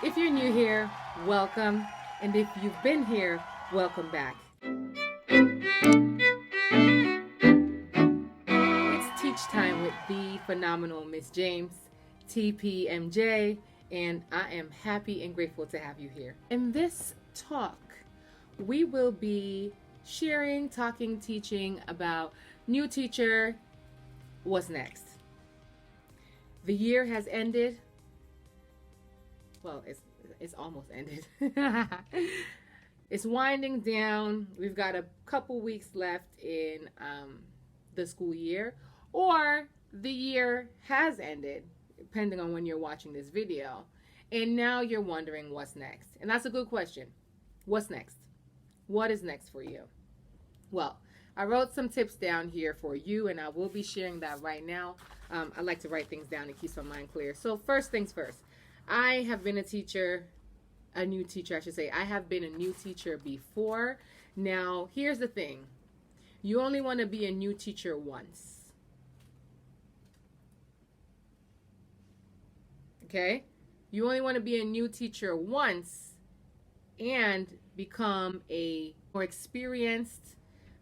If you're new here, welcome. And if you've been here, welcome back. It's Teach Time with the phenomenal Miss James, TPMJ, and I am happy and grateful to have you here. In this talk, we will be sharing, talking, teaching about new teacher, what's next. The year has ended. Well, it's almost ended. It's winding down. We've got a couple weeks left in the school year, or the year has ended, depending on when you're watching this video. And now you're wondering what's next. And that's a good question. What's next? What is next for you? Well, I wrote some tips down here for you, and I will be sharing that right now. I like to write things down. It keeps my mind clear. So first things first, I have been a new teacher, I should say. I have been a new teacher before. Now, here's the thing. You only want to be a new teacher once. Okay? You only want to be a new teacher once and become a more experienced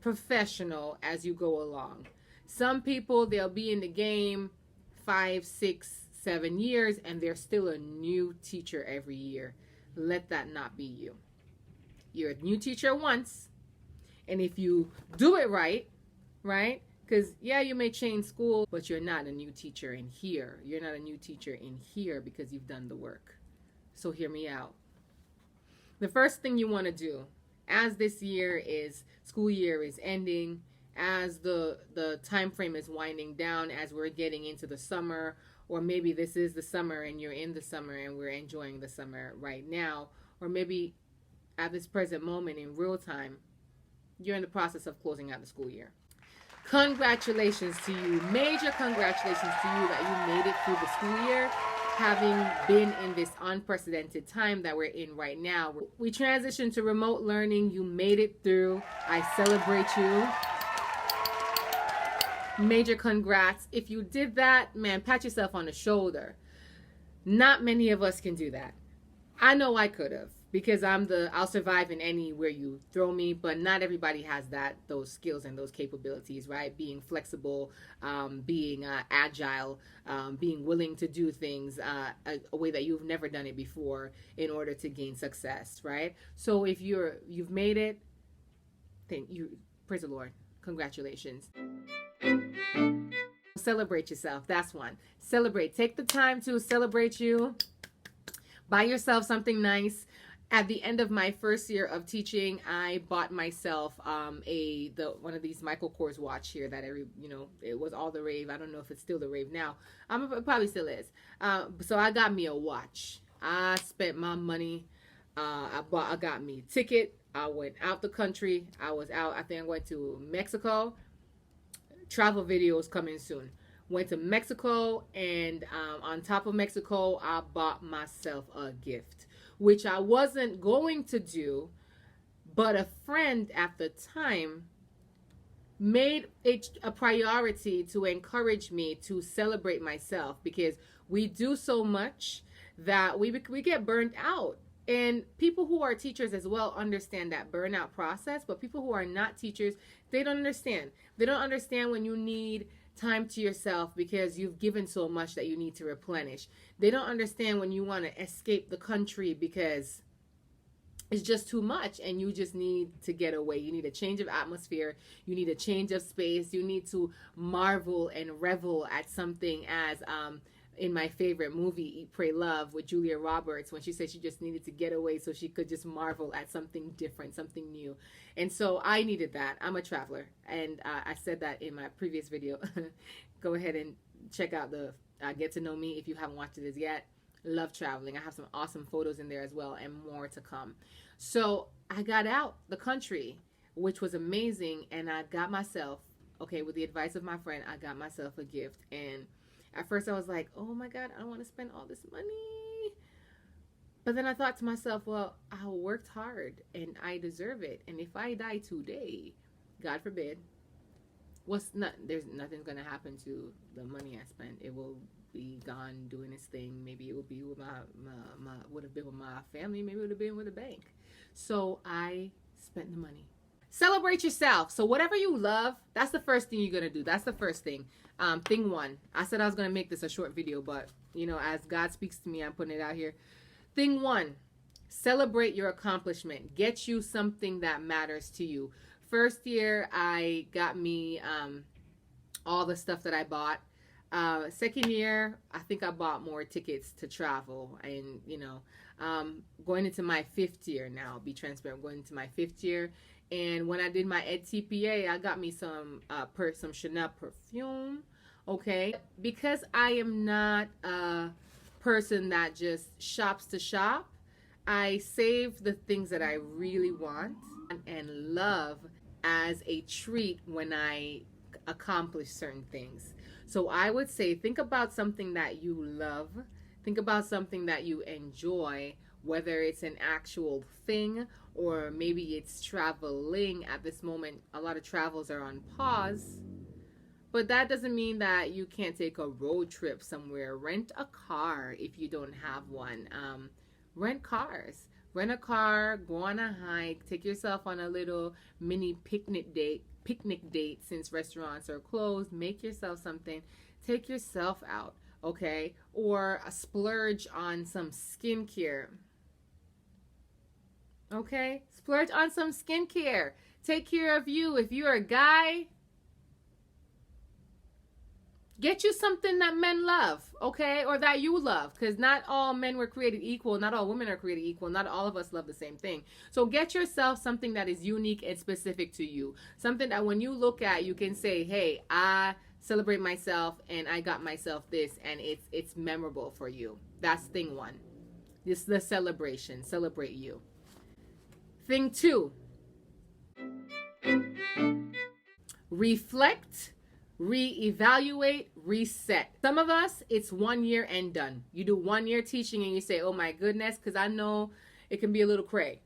professional as you go along. Some people, they'll be in the game 5, 6, 7 years and they're still a new teacher every year. Let that not be you. You're a new teacher once, and if you do it right, because yeah, you may change school, but you're not a new teacher in here. You're not a new teacher in here because you've done the work. So hear me out. The first thing you want to do, as this school year is ending, as the time frame is winding down, as we're getting into the summer, or maybe this is the summer and you're in the summer and we're enjoying the summer right now, or maybe at this present moment in real time, you're in the process of closing out the school year. Congratulations to you. Major congratulations to you that you made it through the school year, having been in this unprecedented time that we're in right now. We transitioned to remote learning. You made it through. I celebrate you. Major congrats. If you did that, man, pat yourself on the shoulder. Not many of us can do that. I know I could have, because I'll survive in anywhere you throw me, but not everybody has those skills and those capabilities, right? Being flexible, being agile, being willing to do things a way that you've never done it before in order to gain success, right? So if you've made it, then praise the Lord. Congratulations. Celebrate yourself. That's one. Celebrate. Take the time to celebrate you. Buy yourself something nice. At the end of my first year of teaching, I bought myself one of these Michael Kors watch here that it was all the rave. I don't know if it's still the rave now. It probably still is. So I got me a watch. I spent my money. I got me a ticket. I went out the country. I was out. I think I went to Mexico. Travel videos coming soon. Went to Mexico, and on top of Mexico, I bought myself a gift, which I wasn't going to do, but a friend at the time made it a priority to encourage me to celebrate myself, because we do so much that we get burnt out. And people who are teachers as well understand that burnout process, but people who are not teachers, they don't understand. They don't understand when you need time to yourself because you've given so much that you need to replenish. They don't understand when you want to escape the country because it's just too much and you just need to get away. You need a change of atmosphere. You need a change of space. You need to marvel and revel at something, as in my favorite movie, Eat, Pray, Love, with Julia Roberts, when she said she just needed to get away so she could just marvel at something different, something new. And so I needed that. I'm a traveler. And I said that in my previous video. Go ahead and check out the Get to Know Me if you haven't watched it as yet. Love traveling. I have some awesome photos in there as well, and more to come. So I got out the country, which was amazing. And I got myself, with the advice of my friend, I got myself a gift. And at first I was like, oh my God, I don't want to spend all this money. But then I thought to myself, well, I worked hard and I deserve it. And if I die today, God forbid, there's nothing's going to happen to the money I spent. It will be gone doing his thing. Maybe it would be with would have been with my family. Maybe it would have been with a bank. So I spent the money. Celebrate yourself. So whatever you love, that's the first thing you're going to do. That's the first thing. Thing one. I said I was going to make this a short video, but, you know, as God speaks to me, I'm putting it out here. Thing one, celebrate your accomplishment. Get you something that matters to you. First year, I got me all the stuff that I bought. Second year, I think I bought more tickets to travel. And, you know, going into my fifth year now, be transparent, going into my fifth year. And when I did my EdTPA, I got me some Chanel perfume, okay? Because I am not a person that just shops to shop, I save the things that I really want and love as a treat when I accomplish certain things. So I would say, think about something that you love. Think about something that you enjoy, whether it's an actual thing or maybe it's traveling. At this moment, a lot of travels are on pause, but that doesn't mean that you can't take a road trip somewhere. Rent a car if you don't have one. Rent cars. Rent a car, go on a hike, take yourself on a little mini picnic date since restaurants are closed. Make yourself something. Take yourself out, okay? Or a splurge on some skincare. Okay? Splurge on some skincare. Take care of you. If you're a guy, get you something that men love, okay? Or that you love, because not all men were created equal. Not all women are created equal. Not all of us love the same thing. So get yourself something that is unique and specific to you. Something that when you look at, you can say, hey, I celebrate myself and I got myself this, and it's memorable for you. That's thing one. This is the celebration. Celebrate you. Thing two, reflect, reevaluate, reset. Some of us, it's 1 year and done. You do 1 year teaching and you say, oh my goodness, because I know it can be a little cray.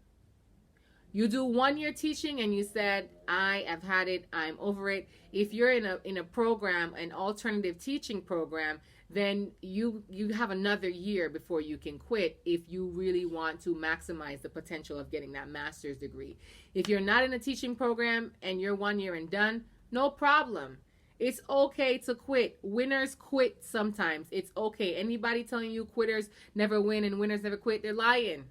You do 1 year teaching and you said, I have had it, I'm over it. If you're in a program, an alternative teaching program, then you have another year before you can quit if you really want to maximize the potential of getting that master's degree. If you're not in a teaching program and you're 1 year and done, no problem. It's okay to quit. Winners quit sometimes. It's okay. Anybody telling you quitters never win and winners never quit, they're lying.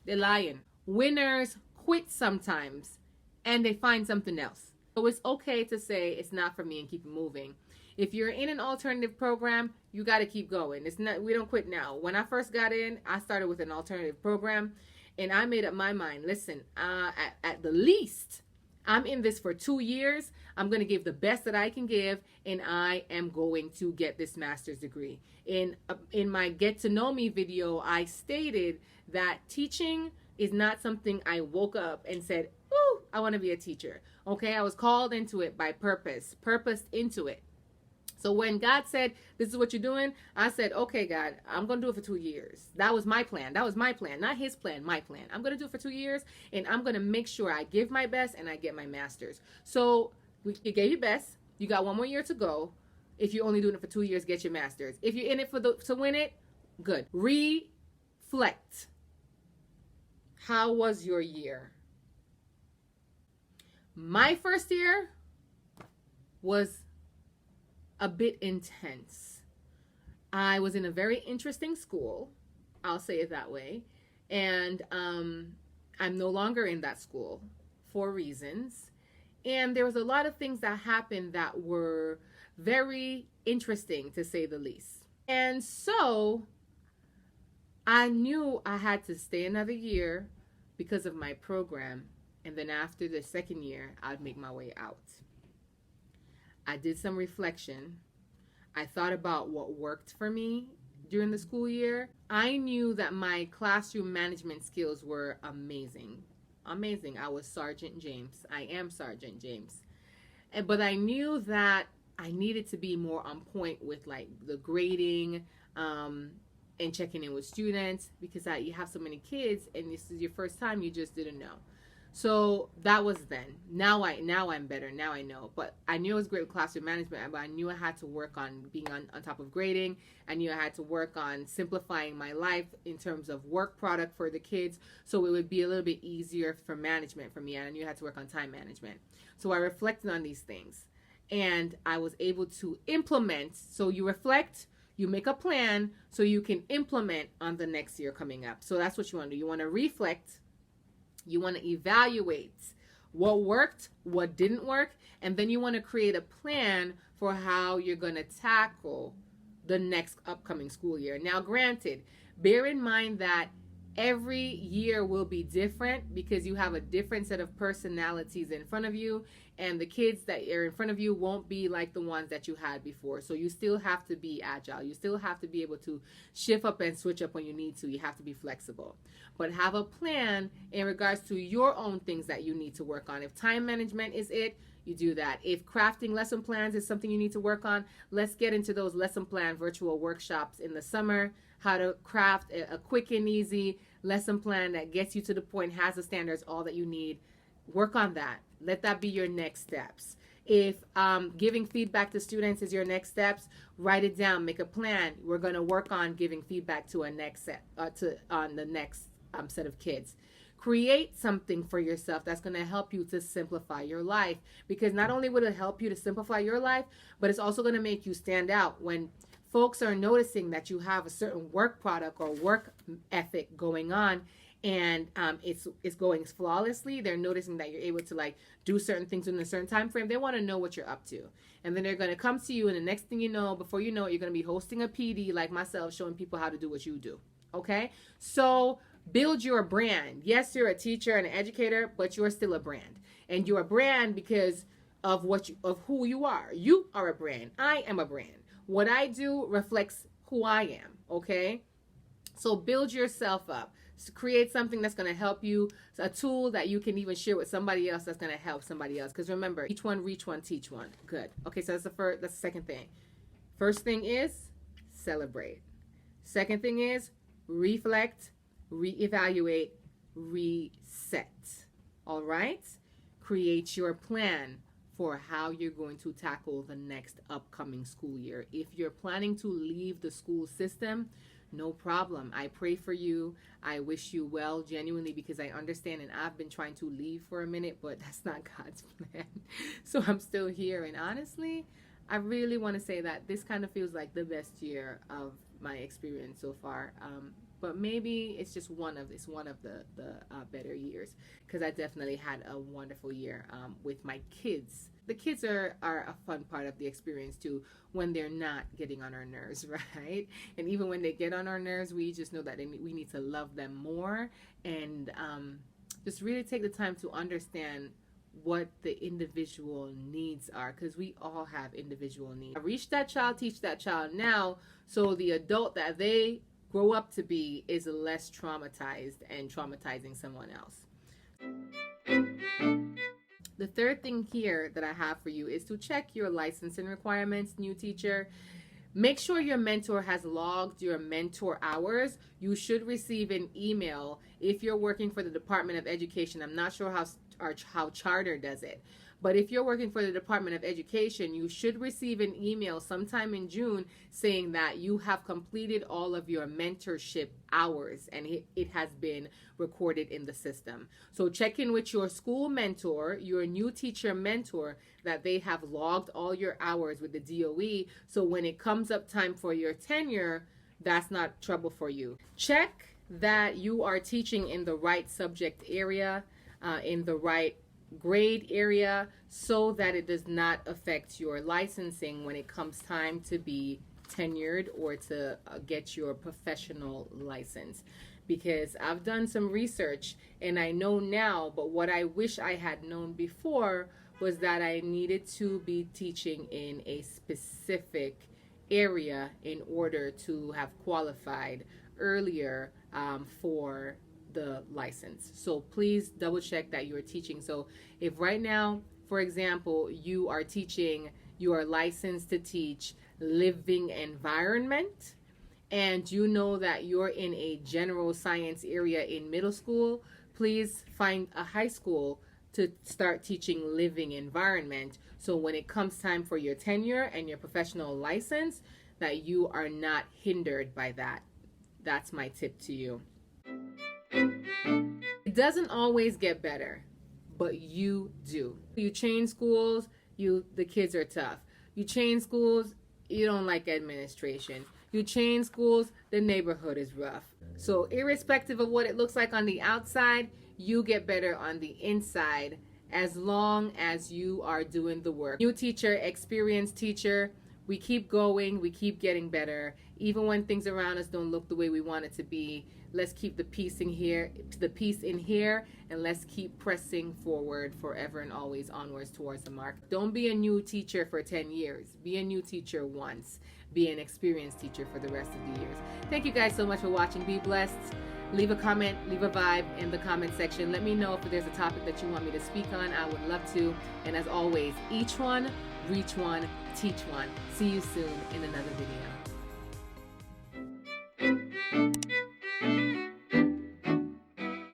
They're lying. Winners quit sometimes and they find something else. So it's okay to say it's not for me and keep moving. If you're in an alternative program, you got to keep going. It's not, we don't quit now. When I first got in, I started with an alternative program and I made up my mind. Listen, at the least, I'm in this for 2 years. I'm going to give the best that I can give, and I am going to get this master's degree. In my Get to Know Me video, I stated that teaching is not something I woke up and said, ooh, I want to be a teacher. Okay, I was called into it by purposed into it. So when God said, this is what you're doing, I said, okay, God, I'm going to do it for 2 years. That was my plan. That was my plan, not his plan, my plan. I'm going to do it for 2 years, and I'm going to make sure I give my best and I get my master's. So you gave your best. You got 1 more year to go. If you're only doing it for 2 years, get your master's. If you're in it to win it, good. Reflect. How was your year? My first year was a bit intense. I was in a very interesting school, I'll say it that way, and I'm no longer in that school for reasons, and there was a lot of things that happened that were very interesting, to say the least. And so I knew I had to stay another year because of my program, and then after the second year I'd make my way out. I did some reflection. I thought about what worked for me during the school year. I knew that my classroom management skills were amazing. Amazing. I was Sergeant James. I am Sergeant James. But I knew that I needed to be more on point with like the grading and checking in with students, because you have so many kids and this is your first time, you just didn't know. So that was then. Now I'm better. Now I know. But I knew I was great with classroom management, but I knew I had to work on being on top of grading. I knew I had to work on simplifying my life in terms of work product for the kids, so it would be a little bit easier for management for me. And I knew I had to work on time management. So I reflected on these things, and I was able to implement. So you reflect, you make a plan so you can implement on the next year coming up. So that's what you want to do. You want to reflect, you want to evaluate what worked, what didn't work, and then you want to create a plan for how you're going to tackle the next upcoming school year. Now, granted, bear in mind that every year will be different because you have a different set of personalities in front of you, and the kids that are in front of you won't be like the ones that you had before. So you still have to be agile. You still have to be able to shift up and switch up when you need to. You have to be flexible. But have a plan in regards to your own things that you need to work on. If time management is it, you do that. If crafting lesson plans is something you need to work on, let's get into those lesson plan virtual workshops in the summer. How to craft a quick and easy lesson plan that gets you to the point, has the standards, all that you need. Work on that. Let that be your next steps. If giving feedback to students is your next steps, write it down. Make a plan. We're going to work on giving feedback to a next set on the next set of kids. Create something for yourself that's going to help you to simplify your life, because not only will it help you to simplify your life, but it's also going to make you stand out when folks are noticing that you have a certain work product or work ethic going on, and it's going flawlessly. They're noticing that you're able to like do certain things in a certain time frame. They want to know what you're up to, and then they're going to come to you, and the next thing you know, before you know it, you're going to be hosting a PD like myself, showing people how to do what you do. Okay, so build your brand. Yes, you're a teacher and an educator, but you're still a brand, and you're a brand because of of who you are. You are a brand. I am a brand. What I do reflects who I am. Okay, so build yourself up. So create something that's going to help you, a tool that you can even share with somebody else that's going to help somebody else. Because remember, each one, reach one, teach one. Good. Okay, so that's the second thing. First thing is celebrate. Second thing is reflect, reevaluate, reset. All right? Create your plan for how you're going to tackle the next upcoming school year. If you're planning to leave the school system, no problem. I pray for you. I wish you well, genuinely, because I understand, and I've been trying to leave for a minute, but that's not God's plan. So I'm still here, and honestly, I really want to say that this kind of feels like the best year of my experience so far. But maybe it's just one of the better years, because I definitely had a wonderful year with my kids. The kids are a fun part of the experience too, when they're not getting on our nerves, right? And even when they get on our nerves, we just know that we need to love them more, and just really take the time to understand what the individual needs are, because we all have individual needs. Reach that child, teach that child now, so the adult that they grow up to be is less traumatized and traumatizing someone else. The third thing here that I have for you is to check your licensing requirements, new teacher. Make sure your mentor has logged your mentor hours. You should receive an email if you're working for the Department of Education. I'm not sure how Charter does it, but if you're working for the Department of Education, you should receive an email sometime in June saying that you have completed all of your mentorship hours, and it has been recorded in the system. So check in with your school mentor, your new teacher mentor, that they have logged all your hours with the DOE, so when it comes up time for your tenure, that's not trouble for you. Check that you are teaching in the right subject area, in the right grade area, so that it does not affect your licensing when it comes time to be tenured or to get your professional license. Because I've done some research and I know now, but what I wish I had known before was that I needed to be teaching in a specific area in order to have qualified earlier for the license. So please double check that you're teaching. So if right now, for example, you are licensed to teach living environment, and you know that you're in a general science area in middle school, please find a high school to start teaching living environment. So when it comes time for your tenure and your professional license, that you are not hindered by that. That's my tip to you. It doesn't always get better, but you do. You change schools, the kids are tough. You change schools, you don't like administration. You change schools, the neighborhood is rough. So irrespective of what it looks like on the outside, you get better on the inside as long as you are doing the work. New teacher, experienced teacher, we keep going, we keep getting better. Even when things around us don't look the way we want it to be, let's keep the peace in here, and let's keep pressing forward forever and always onwards towards the mark. Don't be a new teacher for 10 years. Be a new teacher once. Be an experienced teacher for the rest of the years. Thank you guys so much for watching. Be blessed. Leave a comment, leave a vibe in the comment section. Let me know if there's a topic that you want me to speak on. I would love to. And as always, each one, reach one, teach one. See you soon in another video.